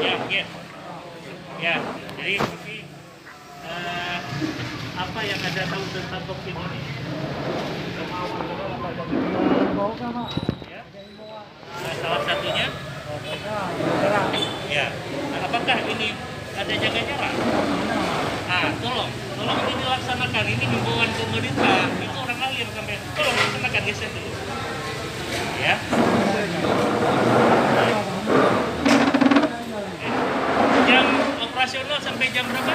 Ya, ya. Ya, jadi apa yang Anda tahu tentang vaksin ini? Ya. Salah satunya? Ya. Apakah ini ada jaga jarak? Tolong ini dilaksanakan. Ini himbauan pemerintah. Itu orang alir sampai. Tolong laksanakan geser dulu. Ya. Jam operasional sampai jam berapa?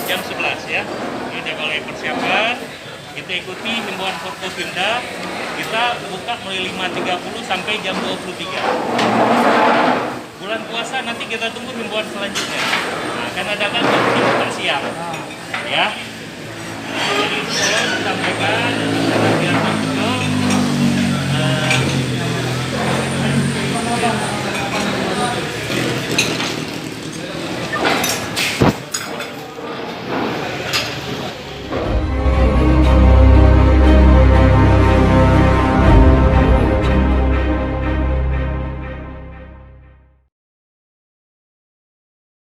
Jam 11 ya. Ini udah mulai persiapan. Kita ikuti himbauan Forkopimda. Kita buka mulai 5.30 sampai jam 23. Bulan puasa nanti kita tunggu himbauan selanjutnya. Akan ada kan buka siang. Ya. Jadi tolong disampaikan